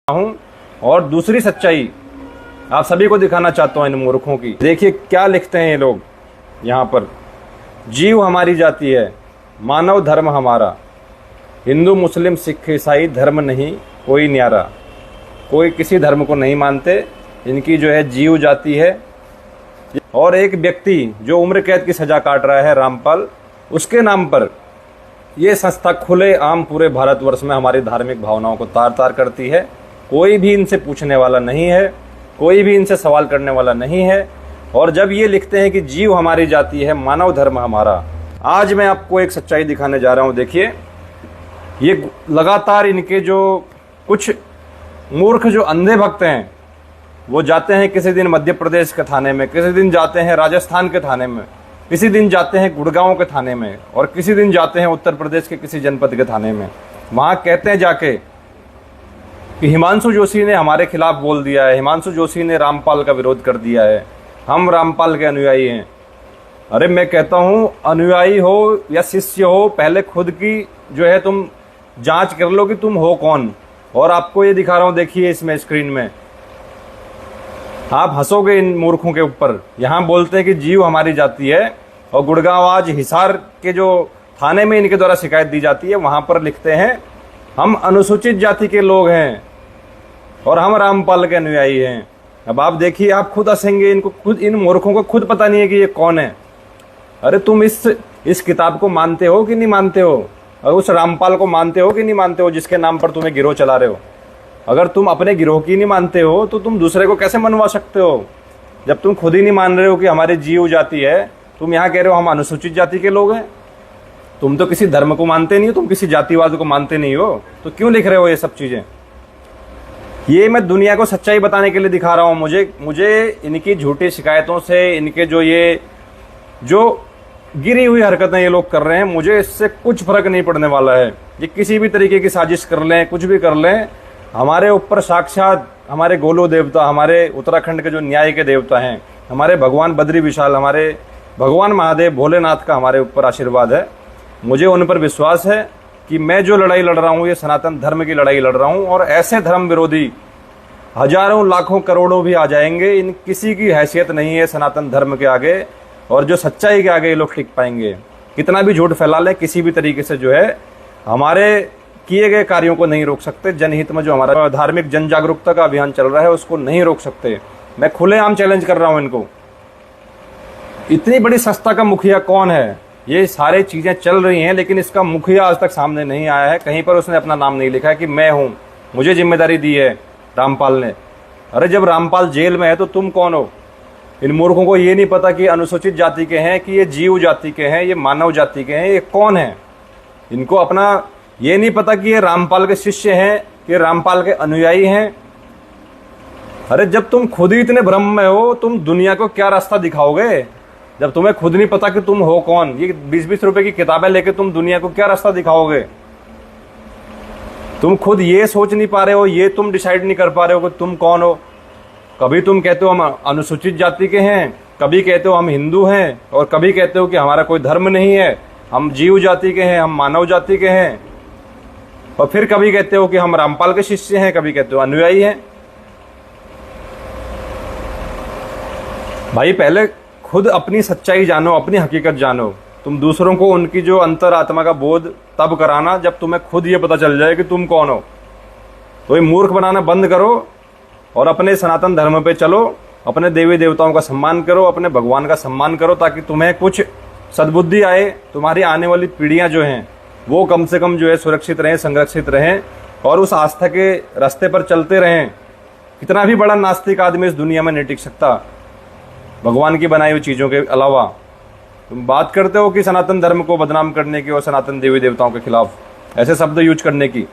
हूं और दूसरी सच्चाई आप सभी को दिखाना चाहता हूं इन मूर्खों की। देखिए क्या लिखते हैं ये लोग यहाँ पर। जीव हमारी जाति है, मानव धर्म हमारा, हिंदू मुस्लिम सिख ईसाई धर्म नहीं कोई न्यारा। कोई किसी धर्म को नहीं मानते, इनकी जो है जीव जाति है। और एक व्यक्ति जो उम्र कैद की सजा काट रहा है रामपाल, उसके नाम पर ये संस्था खुले आम पूरे भारतवर्ष में हमारी धार्मिक भावनाओं को तार तार करती है। कोई भी इनसे पूछने वाला नहीं है, कोई भी इनसे सवाल करने वाला नहीं है। और जब ये लिखते हैं कि जीव हमारी जाति है, मानव धर्म हमारा, आज मैं आपको एक सच्चाई दिखाने जा रहा हूं। देखिए ये लगातार इनके जो कुछ मूर्ख जो अंधे भक्त हैं, वो जाते हैं किसी दिन मध्य प्रदेश के थाने में, किसी दिन जाते हैं राजस्थान के थाने में, किसी दिन जाते हैं गुड़गांव के थाने में, और किसी दिन जाते हैं उत्तर प्रदेश के किसी जनपद के थाने में। वहां कहते हैं जाके कि हिमांशु जोशी ने हमारे खिलाफ बोल दिया है, हिमांशु जोशी ने रामपाल का विरोध कर दिया है, हम रामपाल के अनुयायी हैं। अरे मैं कहता हूं, अनुयायी हो या शिष्य हो, पहले खुद की जो है तुम जांच कर लो कि तुम हो कौन। और आपको ये दिखा रहा हूं, देखिए इसमें स्क्रीन में, आप हंसोगे इन मूर्खों के ऊपर। यहां बोलते हैं कि जीव हमारी जाति है, और गुड़गांव आज हिसार के जो थाने में इनके द्वारा शिकायत दी जाती है, वहां पर लिखते हैं हम अनुसूचित जाति के लोग हैं और हम रामपाल के अनुयायी हैं। अब आप देखिए, आप खुद हंसेंगे, इनको खुद, इन मूर्खों को खुद पता नहीं है कि ये कौन है। अरे तुम इस किताब को मानते हो कि नहीं मानते हो, और उस रामपाल को मानते हो कि नहीं मानते हो जिसके नाम पर तुम्हें गिरोह चला रहे हो। अगर तुम अपने गिरोह की नहीं मानते हो तो तुम दूसरे को कैसे मनवा सकते हो। जब तुम खुद ही नहीं मान रहे हो कि हमारी जीव जाति है, तुम यहाँ कह रहे हो हम अनुसूचित जाति के लोग हैं। तुम तो किसी धर्म को मानते नहीं हो, तुम किसी जातिवाद को मानते नहीं हो, तो क्यों लिख रहे हो ये सब चीजें। ये मैं दुनिया को सच्चाई बताने के लिए दिखा रहा हूं। मुझे इनकी झूठी शिकायतों से, इनके जो गिरी हुई हरकतें ये लोग कर रहे हैं, मुझे इससे कुछ फर्क नहीं पड़ने वाला है। ये किसी भी तरीके की साजिश कर लें, कुछ भी कर लें, हमारे ऊपर साक्षात हमारे गोलू देवता, हमारे उत्तराखंड के जो न्याय के देवता हैं, हमारे भगवान बद्री विशाल, हमारे भगवान महादेव भोलेनाथ का हमारे ऊपर आशीर्वाद है। मुझे उन पर विश्वास है कि मैं जो लड़ाई लड़ रहा हूँ, ये सनातन धर्म की लड़ाई लड़ रहा हूँ। और ऐसे धर्म विरोधी हजारों लाखों करोड़ों भी आ जाएंगे, इन किसी की हैसियत नहीं है सनातन धर्म के आगे, और जो सच्चाई के आगे ये लोग टिक पाएंगे। कितना भी झूठ फैला ले, किसी भी तरीके से जो है हमारे किए गए कार्यों को नहीं रोक सकते। जनहित में जो हमारा धार्मिक जन जागरूकता का अभियान चल रहा है, उसको नहीं रोक सकते। मैं खुलेआम चैलेंज कर रहा हूं इनको। इतनी बड़ी संस्था का मुखिया कौन है? ये सारी चीजें चल रही हैं, लेकिन इसका मुखिया आज तक सामने नहीं आया है। कहीं पर उसने अपना नाम नहीं लिखा है कि मैं हूं, मुझे जिम्मेदारी दी है रामपाल ने। अरे जब रामपाल जेल में है तो तुम कौन हो? इन मूर्खों को ये नहीं पता कि अनुसूचित जाति के हैं, कि ये जीव जाति के हैं, ये मानव जाति के हैं, ये कौन है। इनको अपना ये नहीं पता कि ये रामपाल के शिष्य हैं, कि रामपाल के अनुयायी हैं। अरे जब तुम खुद ही इतने भ्रम में हो, तुम दुनिया को क्या रास्ता दिखाओगे? जब तुम्हें खुद नहीं पता कि तुम हो कौन, ये 20-20 रुपए की किताबें लेके तुम दुनिया को क्या रास्ता दिखाओगे? तुम खुद ये सोच नहीं पा रहे हो, ये तुम डिसाइड नहीं कर पा रहे हो कि तुम कौन हो। कभी तुम कहते हो हम अनुसूचित जाति के हैं, कभी कहते हो हम हिंदू हैं, और कभी कहते हो कि हमारा कोई धर्म नहीं है, हम जीव जाति के हैं, हम मानव जाति के हैं, और फिर कभी कहते हो कि हम रामपाल के शिष्य हैं, कभी कहते हो अनुयायी हैं। भाई पहले खुद अपनी सच्चाई जानो, अपनी हकीकत जानो। तुम दूसरों को उनकी जो अंतर आत्मा का बोध तब कराना जब तुम्हें खुद ये पता चल जाए कि तुम कौन हो। तो ये मूर्ख बनाना बंद करो और अपने सनातन धर्म पे चलो, अपने देवी देवताओं का सम्मान करो, अपने भगवान का सम्मान करो, ताकि तुम्हें कुछ सद्बुद्धि आए, तुम्हारी आने वाली पीढ़ियां जो हैं वो कम से कम जो है सुरक्षित रहें, संरक्षित रहें, और उस आस्था के रास्ते पर चलते रहें। कितना भी बड़ा नास्तिक आदमी इस दुनिया में नहीं टिक सकता भगवान की बनाई हुई चीज़ों के अलावा। तुम बात करते हो कि सनातन धर्म को बदनाम करने की और सनातन देवी देवताओं के खिलाफ ऐसे शब्द यूज करने की,